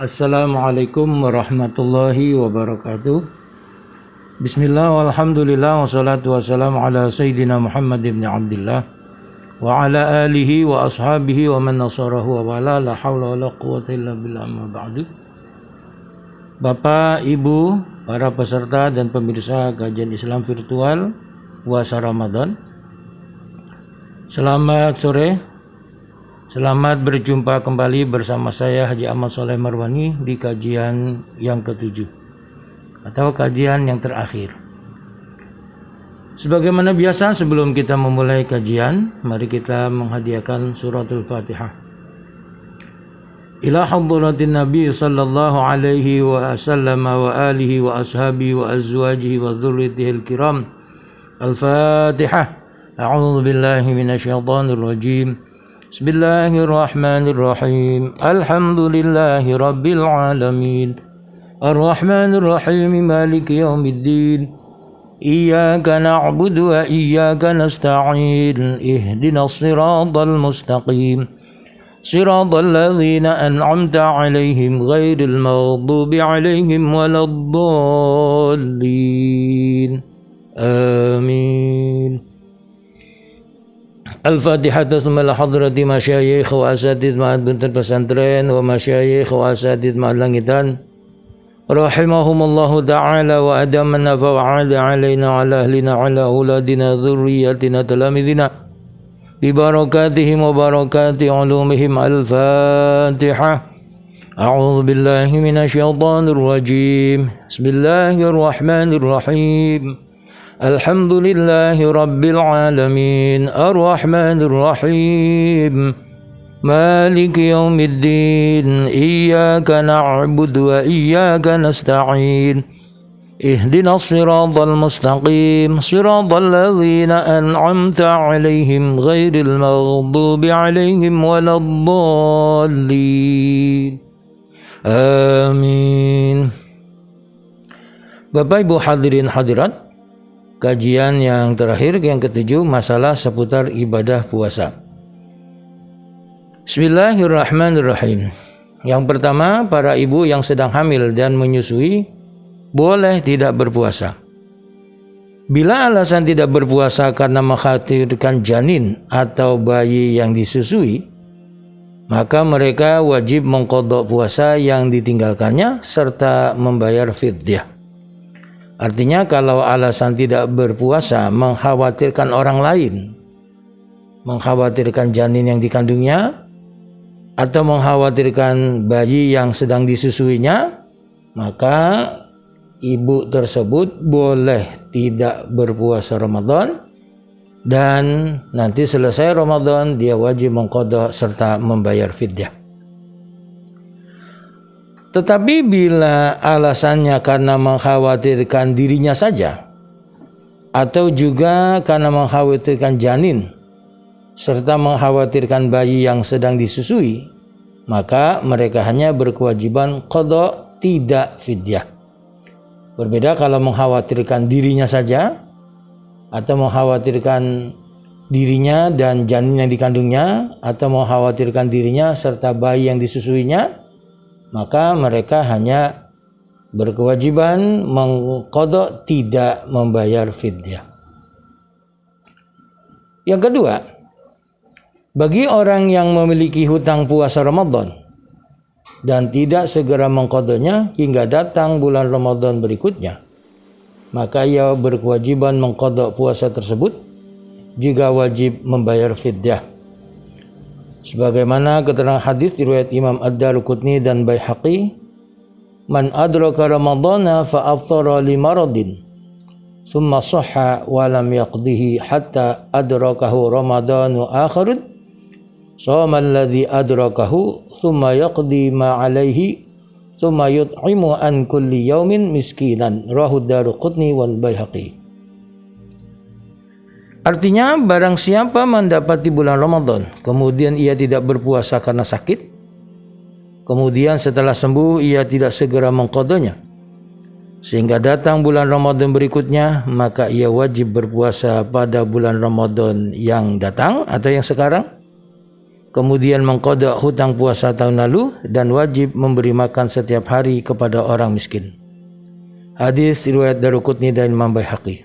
Assalamualaikum warahmatullahi wabarakatuh. Bismillah walhamdulillah wassalatu wassalamu ala sayyidina Muhammad ibn Abdullah wa ala alihi wa ashabihi wa man nasarahu wa wala la hawla wa la quwwata illa billah amma ba'du. Bapak, Ibu, para peserta dan pemirsa kajian Islam virtual puasa Ramadan. Selamat sore. Selamat berjumpa kembali bersama saya Haji Ahmad Soleh Marwani di kajian yang ke-7 atau kajian yang terakhir. Sebagaimana biasa, sebelum kita memulai kajian, mari kita menghadiahkan suratul Fatihah. Ila hadratin Nabi sallallahu alaihi wa sallam wa alihi wa ashabihi wa azwajihi wa dzurriyyatihil kiram. Al-Fatihah. A'udzu billahi minasyaitonir rajim. Bismillahirrahmanirrahim. Alhamdulillahi rabbil alamin. Ar-Rahmanir Rahim. Maliki yaumiddin. Iyyaka na'budu wa iyyaka nasta'in. Ihdinas siratal mustaqim. Siratal ladzina an'amta 'alaihim ghairil maghdubi 'alaihim waladdallin. Amin. Al-Fatihah tsumma hadrati masyayikh wa asatidz ma'ad buntan pesantren wa masyayikh wa asatidz ma'ad langitan rahimahumullahu ta'ala wa adamana fa wa'ada 'alaina 'ala ahlina 'ala auladina dzurriyyatina talamidina bi barakatihim wa barakati 'ulumihim. Al-Fatihah. A'udzu billahi minasyaitonir rajim. Bismillahirrahmanirrahim. Alhamdulillahi rabbil alamin. Ar-Rahmanir Rahim. Maliki yaumiddin. Iyyaka na'budu wa iyyaka nasta'in. Ihdinas siratal mustaqim. Siratal ladzina an'amta 'alaihim ghairil maghdubi 'alaihim waladdallin. Amin. Bapak Ibu hadirin hadirat, kajian yang terakhir, yang ke-7, masalah seputar ibadah puasa. Bismillahirrahmanirrahim. Yang pertama, para ibu yang sedang hamil dan menyusui boleh tidak berpuasa. Bila alasan tidak berpuasa karena mengkhawatirkan janin atau bayi yang disusui, maka mereka wajib mengqadha puasa yang ditinggalkannya serta membayar fidyah. Artinya kalau alasan tidak berpuasa mengkhawatirkan orang lain, mengkhawatirkan janin yang dikandungnya, atau mengkhawatirkan bayi yang sedang disusuinya, maka ibu tersebut boleh tidak berpuasa Ramadan, dan nanti selesai Ramadan dia wajib mengqadha serta membayar fidyah. Tetapi bila alasannya karena mengkhawatirkan dirinya saja, atau juga karena mengkhawatirkan janin, serta mengkhawatirkan bayi yang sedang disusui, maka mereka hanya berkewajiban qadha, tidak fidyah. Berbeda kalau mengkhawatirkan dirinya saja, atau mengkhawatirkan dirinya dan janin yang dikandungnya, atau mengkhawatirkan dirinya serta bayi yang disusuinya, maka mereka hanya berkewajiban mengqadha, tidak membayar fidyah. Yang kedua, bagi orang yang memiliki hutang puasa Ramadan dan tidak segera mengqadhanya hingga datang bulan Ramadan berikutnya, maka ia berkewajiban mengqadha puasa tersebut, juga wajib membayar fidyah. Sebagaimana keterangan hadis riwayat Imam Ad-Daruqutni dan Baihaqi, man adraka ramadhana fa aftara li maradin thumma sahha wa lam yaqdihi hatta adrakahu ramadanu akharun shoma alladhi adrakahu thumma yaqdi ma alaihi thumma yut'imu an kulli yaumin miskinan. Rawahu Ad-Daruqutni wal Baihaqi. Artinya, barang siapa mendapati bulan Ramadan, kemudian ia tidak berpuasa karena sakit, kemudian setelah sembuh ia tidak segera mengqadhanya, sehingga datang bulan Ramadan berikutnya, maka ia wajib berpuasa pada bulan Ramadan yang datang atau yang sekarang, kemudian mengqada hutang puasa tahun lalu, dan wajib memberi makan setiap hari kepada orang miskin. Hadis riwayat Daruqutni dan Imam Baihaqi.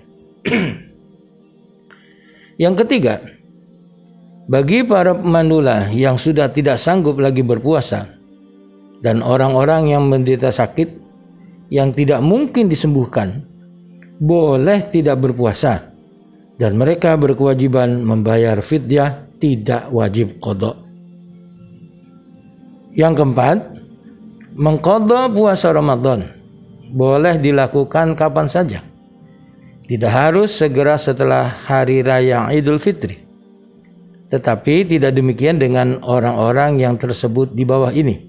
Yang ketiga, bagi para pemandula yang sudah tidak sanggup lagi berpuasa dan orang-orang yang menderita sakit yang tidak mungkin disembuhkan, boleh tidak berpuasa dan mereka berkewajiban membayar fidyah, tidak wajib qada. Yang keempat, mengqada puasa Ramadan boleh dilakukan kapan saja. Tidak harus segera setelah hari raya Idul Fitri. Tetapi tidak demikian dengan orang-orang yang tersebut di bawah ini.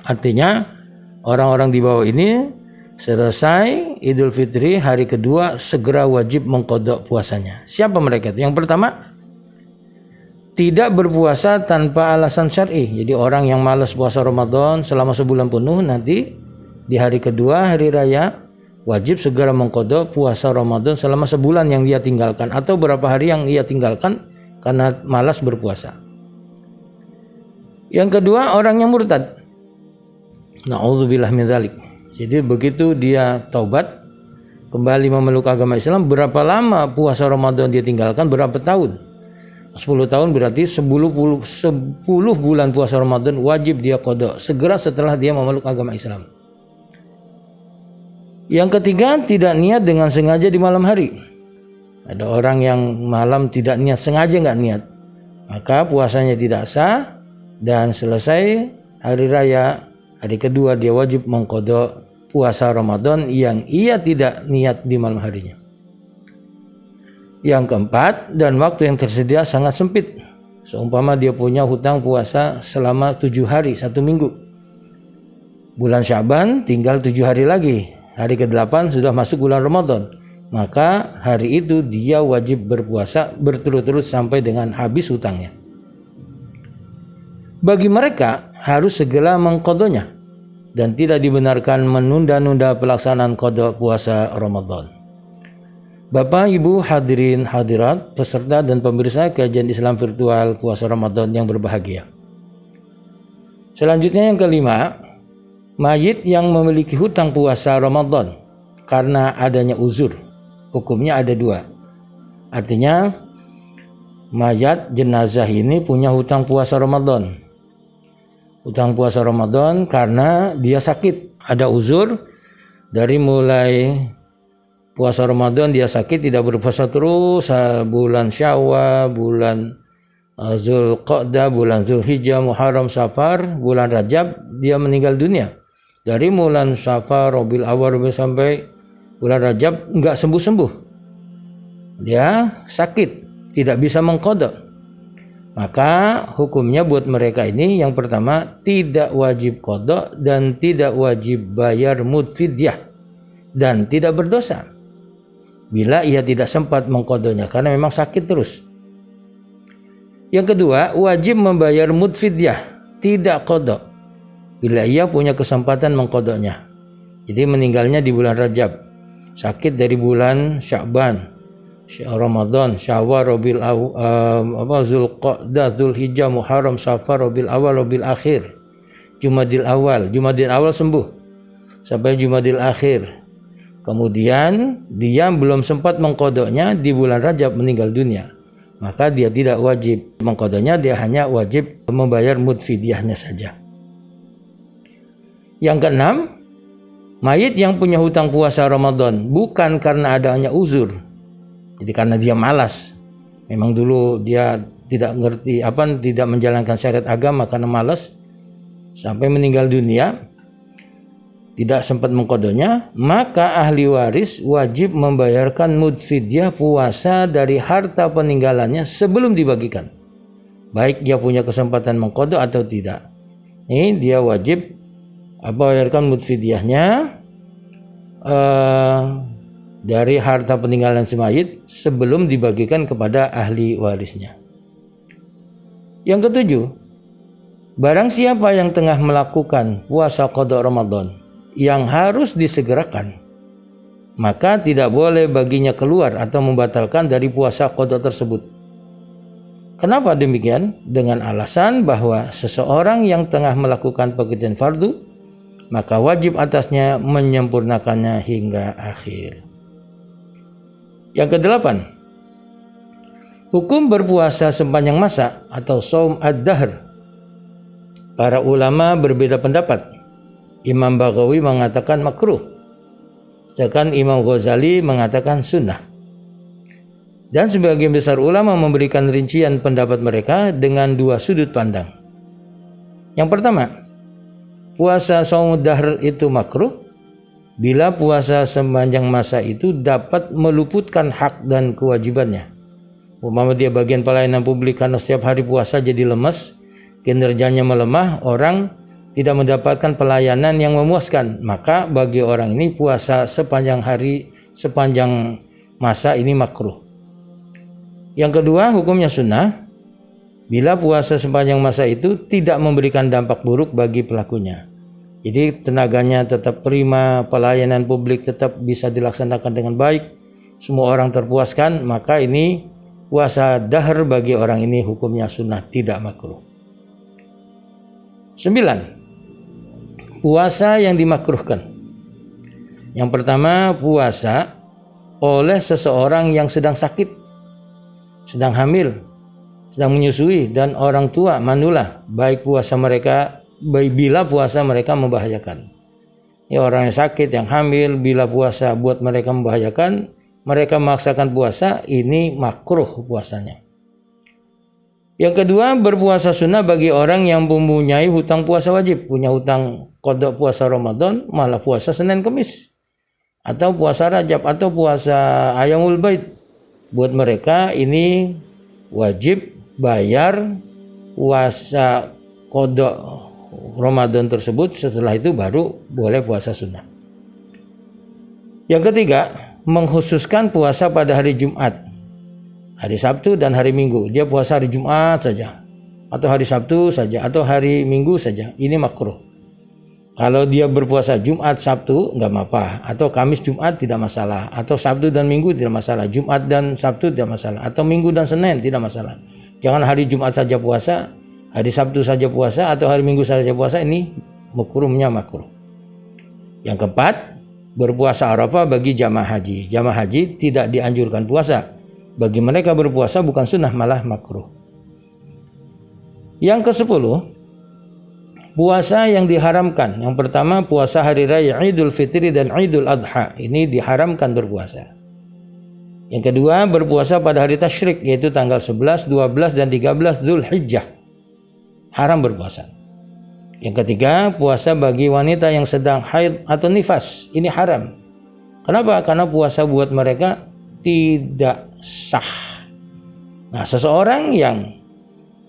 Artinya, orang-orang di bawah ini selesai Idul Fitri hari kedua segera wajib mengqada puasanya. Siapa mereka? Yang pertama, tidak berpuasa tanpa alasan syar'i. Jadi orang yang malas puasa Ramadan selama sebulan penuh, nanti di hari kedua hari raya wajib segera mengqada puasa Ramadan selama sebulan yang dia tinggalkan atau berapa hari yang ia tinggalkan karena malas berpuasa. Yang kedua, orang yang murtad. Na'udzubillah min dzalik. Jadi begitu dia taubat, kembali memeluk agama Islam, berapa lama puasa Ramadan dia tinggalkan, berapa tahun? 10 tahun berarti 10 bulan puasa Ramadan wajib dia qada segera setelah dia memeluk agama Islam. Yang ketiga, tidak niat dengan sengaja di malam hari. Ada orang yang malam tidak niat, sengaja nggak niat, maka puasanya tidak sah, dan selesai hari raya hari kedua dia wajib mengqada puasa Ramadan yang ia tidak niat di malam harinya. Yang keempat, dan waktu yang tersedia sangat sempit. Seumpama dia punya hutang puasa selama 7 hari, 1 minggu. Bulan Sya'ban tinggal 7 hari lagi. Hari ke-8 sudah masuk bulan Ramadan. Maka hari itu dia wajib berpuasa berturut-turut sampai dengan habis hutangnya. Bagi mereka harus segera mengqadanya dan tidak dibenarkan menunda-nunda pelaksanaan qada puasa Ramadan. Bapak, Ibu, hadirin hadirat, peserta dan pemirsa kajian Islam virtual puasa Ramadan yang berbahagia. Selanjutnya yang kelima, mayit yang memiliki hutang puasa Ramadan karena adanya uzur, hukumnya ada 2. Artinya mayat jenazah ini punya hutang puasa Ramadan. Hutang puasa Ramadan karena dia sakit, ada uzur dari mulai puasa Ramadan dia sakit, tidak berpuasa terus, bulan Syawal, bulan Zulqa'dah, bulan Zulhijjah, Muharram, Safar, bulan Rajab dia meninggal dunia. Dari bulan Safar, Rabiul Awwal sampai bulan Rajab enggak sembuh-sembuh. Dia sakit, tidak bisa mengqada. Maka hukumnya buat mereka ini yang pertama, tidak wajib qada dan tidak wajib bayar mudfidyah dan tidak berdosa bila ia tidak sempat mengqadanya karena memang sakit terus. Yang kedua, wajib membayar mudfidyah, tidak qada bila ia punya kesempatan mengqadanya. Jadi meninggalnya di bulan Rajab, sakit dari bulan Sya'ban, Ramadan, Syawal, Rabiul Awwal, Zulqa'dah, Zulhijjah, Muharram, Safar, Rabiul Awwal, Rabiul Akhir, Jumadil Awal sembuh sampai Jumadil Akhir. Kemudian dia belum sempat mengqadanya, di bulan Rajab meninggal dunia. Maka dia tidak wajib mengqadanya, dia hanya wajib membayar mudfidyahnya saja. Yang keenam, mayit yang punya hutang puasa Ramadan bukan karena adanya uzur. Jadi karena dia malas. Memang dulu dia tidak ngerti tidak menjalankan syariat agama karena malas sampai meninggal dunia, tidak sempat mengqadanya, maka ahli waris wajib membayarkan mudfidyah puasa dari harta peninggalannya sebelum dibagikan. Baik dia punya kesempatan mengqada atau tidak. Ini dia wajib bayarkan mudfidyahnya dari harta peninggalan si mayit sebelum dibagikan kepada ahli warisnya. Yang ketujuh, barang siapa yang tengah melakukan puasa qada Ramadan yang harus disegerakan, maka tidak boleh baginya keluar atau membatalkan dari puasa qada tersebut. Kenapa demikian? Dengan alasan bahwa seseorang yang tengah melakukan pekerjaan fardu, maka wajib atasnya menyempurnakannya hingga akhir. Yang kedelapan, hukum berpuasa sepanjang masa atau shaum ad-dahr. Para ulama berbeda pendapat. Imam Baghawi mengatakan makruh, sedangkan Imam Ghazali mengatakan sunnah. Dan sebagian besar ulama memberikan rincian pendapat mereka dengan dua sudut pandang. Yang pertama, puasa shaum ad-dahr itu makruh bila puasa sepanjang masa itu dapat meluputkan hak dan kewajibannya. Umpama dia bagian pelayanan publik karena setiap hari puasa jadi lemes, kinerjanya melemah, orang tidak mendapatkan pelayanan yang memuaskan, maka bagi orang ini puasa sepanjang hari, sepanjang masa ini makruh. Yang kedua, hukumnya sunnah bila puasa sepanjang masa itu tidak memberikan dampak buruk bagi pelakunya. Jadi tenaganya tetap prima, pelayanan publik tetap bisa dilaksanakan dengan baik, semua orang terpuaskan, maka ini puasa dahr bagi orang ini hukumnya sunnah, tidak makruh. 9. Puasa yang dimakruhkan. Yang pertama, puasa oleh seseorang yang sedang sakit, sedang hamil, sedang menyusui, dan orang tua manula, baik puasa mereka bila puasa mereka membahayakan. Ya, orang yang sakit, yang hamil, bila puasa buat mereka membahayakan, mereka memaksakan puasa, ini makruh puasanya. Yang kedua, berpuasa sunnah bagi orang yang mempunyai hutang puasa wajib, punya hutang qada puasa Ramadan, malah puasa Senin Kamis, atau puasa Rajab, atau puasa Ayyamul Bait. Buat mereka ini wajib bayar puasa qada Ramadan tersebut, setelah itu baru boleh puasa sunnah. Yang ketiga, mengkhususkan puasa pada hari Jumat, hari Sabtu dan hari Minggu. Dia puasa hari Jumat saja, atau hari Sabtu saja, atau hari Minggu saja. Ini makruh. Kalau dia berpuasa Jumat, Sabtu nggak apa-apa, atau Kamis Jumat tidak masalah, atau Sabtu dan Minggu tidak masalah, Jumat dan Sabtu tidak masalah, atau Minggu dan Senin tidak masalah. Jangan hari Jumat saja puasa, hari Sabtu saja puasa, atau hari Minggu saja puasa, ini makruhnya makruh. Yang keempat, berpuasa Arafah bagi jamaah haji. Jamaah haji tidak dianjurkan puasa. Bagi mereka berpuasa bukan sunnah, malah makruh. Yang ke-10, puasa yang diharamkan. Yang pertama, puasa hari raya Idul Fitri dan Idul Adha. Ini diharamkan berpuasa. Yang kedua, berpuasa pada hari tasyrik, yaitu tanggal 11, 12, dan 13 Dzulhijjah. Haram berpuasa. Yang ketiga, puasa bagi wanita yang sedang haid atau nifas. Ini haram. Kenapa? Karena puasa buat mereka tidak sah. Nah, seseorang yang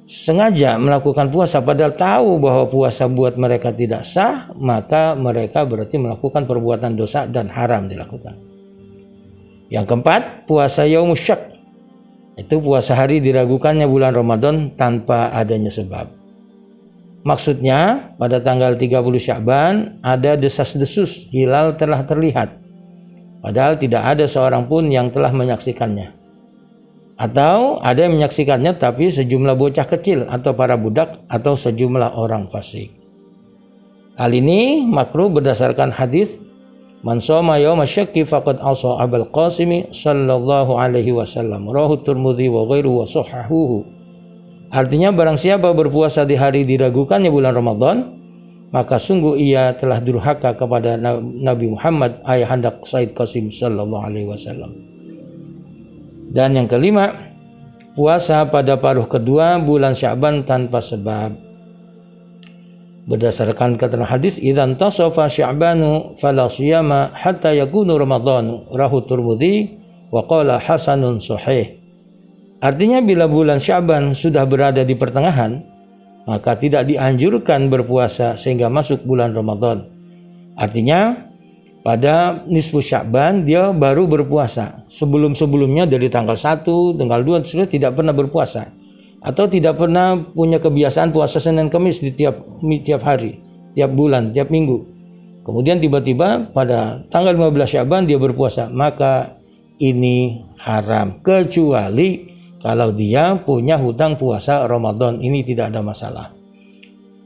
sengaja melakukan puasa padahal tahu bahwa puasa buat mereka tidak sah, maka mereka berarti melakukan perbuatan dosa dan haram dilakukan. Yang keempat, puasa Yaumus Syak. Itu puasa hari diragukannya bulan Ramadan tanpa adanya sebab. Maksudnya pada tanggal 30 Sya'ban ada desas-desus hilal telah terlihat, padahal tidak ada seorang pun yang telah menyaksikannya. Atau ada yang menyaksikannya tapi sejumlah bocah kecil atau para budak atau sejumlah orang fasik. Hal ini makruh berdasarkan hadis man shoma yauma syakki faqad asa Abul Qasim sallallahu alaihi wasallam, rawahu Tirmidzi wa ghairuhu wa shahahuhu. Artinya barang siapa berpuasa di hari diragukannya bulan Ramadan, maka sungguh ia telah durhaka kepada Nabi Muhammad ayahanda Said Qasim sallallahu alaihi wasallam. Dan yang kelima, puasa pada paruh kedua bulan Sya'ban tanpa sebab. Berdasarkan keterangan hadis, idzan tasafa Sya'banu fala siyama hatta yakunu Ramadhanu, rawahu Tirmidzi wa qala hasanun sahih. Artinya bila bulan Sya'ban sudah berada di pertengahan, maka tidak dianjurkan berpuasa sehingga masuk bulan Ramadan. Artinya pada nisfu Sya'ban dia baru berpuasa. Sebelum-sebelumnya dari tanggal 1, tanggal 2 sudah tidak pernah berpuasa. Atau tidak pernah punya kebiasaan puasa Senin Kamis di tiap hari, tiap bulan, tiap minggu. Kemudian tiba-tiba pada tanggal 15 Sya'ban dia berpuasa, maka ini haram. Kecuali Kalau dia punya hutang puasa Ramadan, ini tidak ada masalah.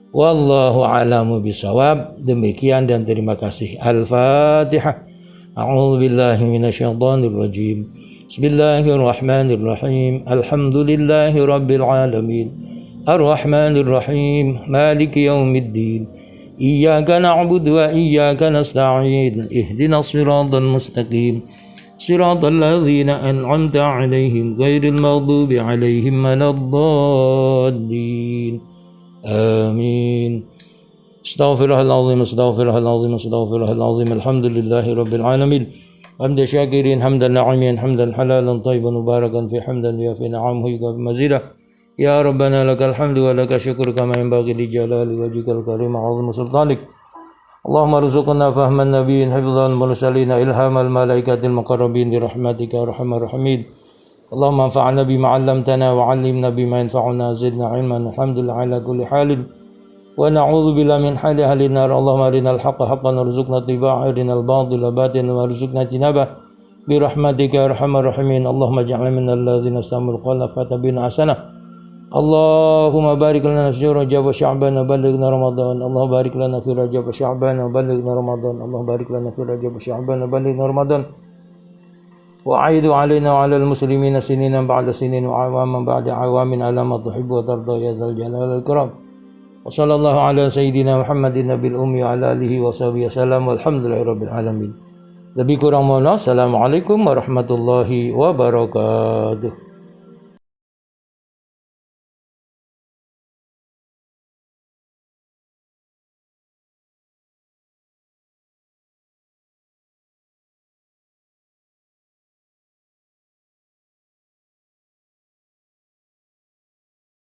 Wallahu a'lamu bishawab. Demikian dan terima kasih. Al-Fatihah. A'udzu billahi minasyaitonir rajim. Bismillahirrahmanirrahim. Alhamdulillahi rabbil alamin. Ar-Rahmanir Rahim. Maliki yaumiddin. Iyyaka na'budu wa iyyaka nasta'in. Ihdinas siratal mustaqim. Siratal ladzina an'amta 'alaihim ghairil maghdubi 'alaihim waladdallin. Amin. Astaghfirullahalazim, astaghfirullahalazim, astaghfirullahalazim. Alhamdulillahi rabbil alamin. Hamdan syakirin, hamdan na'imin, hamdan halalan thayyiban mubarakan fi hamdan yafi na'amhu yukafi mazidah. Ya Rabbana lakal hamdu wa lakal syukur kama yanbaghi li jalali wajhikal karim wa 'azimi sultanik. Allahumma rzuqna fahman nabiyyin hifdzal mursalin ilhamal malaikatil muqarrabin bi rahmatika arhamar rahimin. Allahumma anfa'na bima 'allamtana wa 'allimna bima yanfa'una zidna 'ilman. Alhamdulillah ala kulli halin. Wa na'udzu billahi min hali ahlin nar. Allahumma arinal haqqa haqqan warzuqna ittiba'ahu, arinal batila batilan warzuqna ijtinabah. Bi rahmatika arhamar rahimin. Allahumma ij'alna minal ladzina istami'ul qawla fattabi'na ahsanah. Allahumma barik lana fi Rajab wa Sya'ban wa ballighna Ramadan. Allahumma barik lana fi Rajab wa Sya'ban wa ballighna Ramadan. Allahumma barik lana fi Rajab wa Sya'ban wa ballighna Ramadan. Wa aidu alaina wa 'alal muslimina sinina ba'da sinin wa 'awaman ba'da 'awamin ala ma tuhibbu wa tarda ya dzal jalali wal ikram. Wa sallallahu ala sayyidina Muhammadin nabil ummi wa ala alihi wa sahbihi wasallam walhamdulillahi rabbil alamin. Lebih kurang mohon maaf. Assalamualaikum warahmatullahi wabarakatuh.